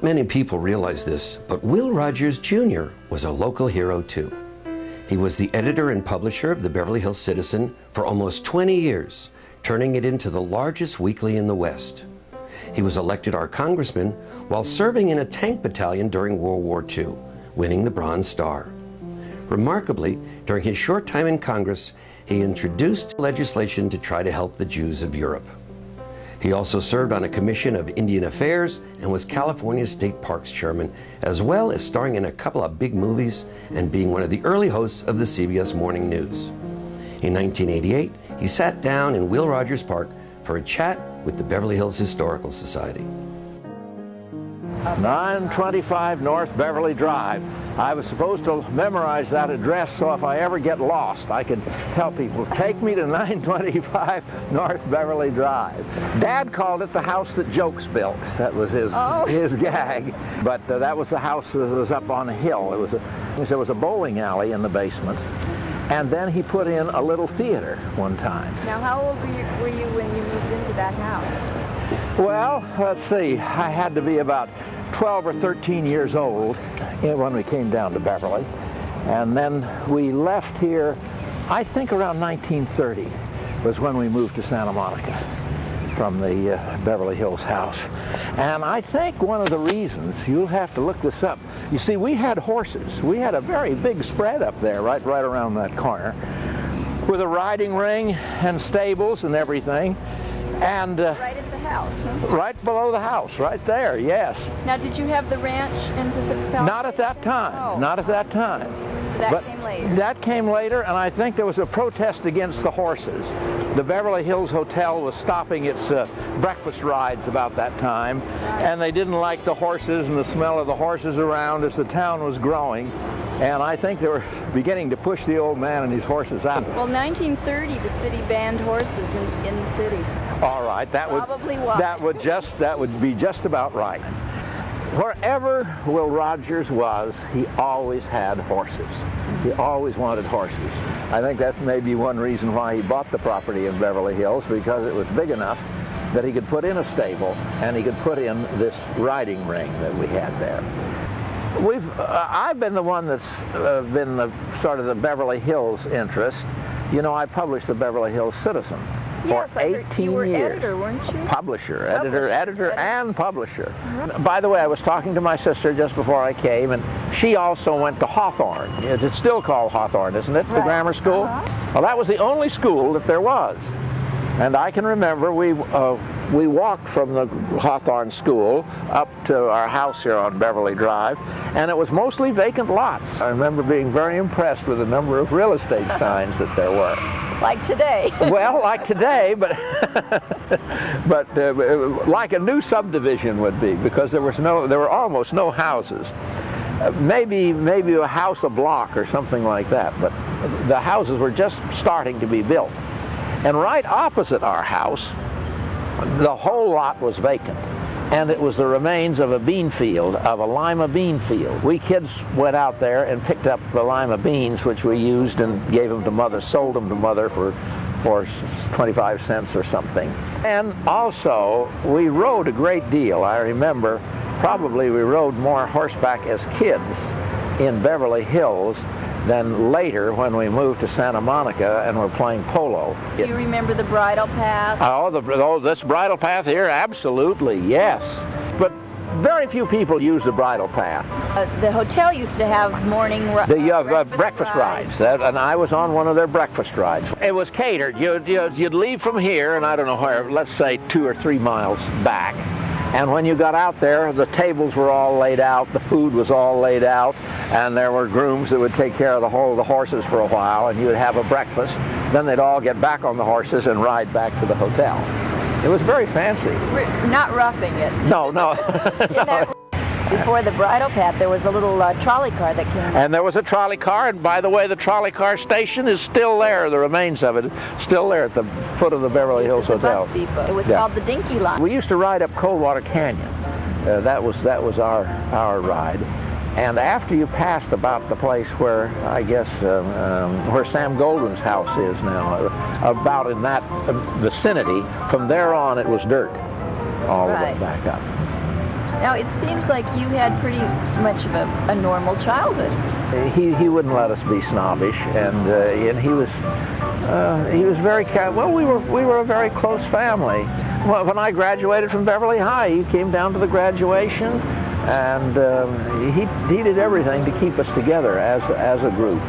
Not many people realize this, but Will Rogers Jr. was a local hero too. He was the editor and publisher of the Beverly Hills Citizen for almost 20 years, turning it into the largest weekly in the West. He was elected our congressman while serving in a tank battalion during World War II, winning the Bronze Star. Remarkably, during his short time in Congress, he introduced legislation to try to help the Jews of Europe. He also served on a commission of Indian Affairs and was California State Parks chairman, as well as starring in a couple of big movies and being one of the early hosts of the CBS Morning News. In 1988, he sat down in Will Rogers Park for a chat with the Beverly Hills Historical Society. 925 North Beverly Drive. I was supposed to memorize that address so if I ever get lost, I could tell people, take me to 925 North Beverly Drive. Dad called it the house that Jokes built. That was his gag. But that was the house that was up on a hill. There was a bowling alley in the basement. And then he put in a little theater one time. Now, how old were you when you moved into that house? Well, let's see. I had to be about 12 or 13 years old when we came down to Beverly. And then we left here, I think around 1930 was when we moved to Santa Monica from the Beverly Hills house. And I think one of the reasons, you'll have to look this up, you see, we had horses. We had a very big spread up there, right around that corner, with a riding ring and stables and everything. And right at the house, huh? Right below the house, right there, yes. Now, did you have the ranch in Pacific Palisades? Not at that time, oh. Not at that time. That came later. That came later, and I think there was a protest against the horses. The Beverly Hills Hotel was stopping its breakfast rides about that time, and they didn't like the horses and the smell of the horses around as the town was growing. And I think they were beginning to push the old man and his horses out. Well, 1930, the city banned horses in the city. All right, that would be just about right. Wherever Will Rogers was, he always had horses. He always wanted horses. I think that's maybe one reason why he bought the property in Beverly Hills, because it was big enough that he could put in a stable and he could put in this riding ring that we had there. I've been the one that's been sort of the Beverly Hills interest. You know, I published the Beverly Hills Citizen for 18 you were years. Editor, weren't you? Editor and publisher. By the way, I was talking to my sister just before I came, and she also went to Hawthorne. It's still called Hawthorne, isn't it? Right. The grammar school? Well, that was the only school that there was. And I can remember we walked from the Hawthorne School up to our house here on Beverly Drive, and it was mostly vacant lots. I remember being very impressed with the number of real estate signs that there were. Like today. Well, like today, but like a new subdivision would be, because there were almost no houses. Maybe a house a block or something like that, but the houses were just starting to be built. And right opposite our house, the whole lot was vacant. And it was the remains of a bean field, of a lima bean field. We kids went out there and picked up the lima beans, which we used and gave them to Mother, sold them to Mother for 25 cents or something. And also, we rode a great deal. I remember probably we rode more horseback as kids in Beverly Hills than later when we moved to Santa Monica and were playing polo. Do you remember the bridle path? This bridle path here? Absolutely, yes. But very few people use the bridle path. The hotel used to have morning breakfast rides. And I was on one of their breakfast rides. It was catered. You'd leave from here, and I don't know where, let's say 2 or 3 miles back. And when you got out there, the tables were all laid out, the food was all laid out, and there were grooms that would take care of the horses for a while, and you would have a breakfast. Then they'd all get back on the horses and ride back to the hotel. It was very fancy. We're not roughing it. No. Before the bridle path, there was a little trolley car that came. And there was a trolley car, and by the way, the trolley car station is still there. The remains of it still there at the foot of the Beverly Hills Hotel. Bus depot. It was called the Dinky Line. We used to ride up Coldwater Canyon. That was our ride. And after you passed about the place where I guess where Sam Goldwyn's house is now, about in that vicinity, from there on it was dirt all the way back up. Now, it seems like you had pretty much of a normal childhood. He wouldn't let us be snobbish, and he was very well. We were a very close family. Well, when I graduated from Beverly High, he came down to the graduation, and he did everything to keep us together as a group.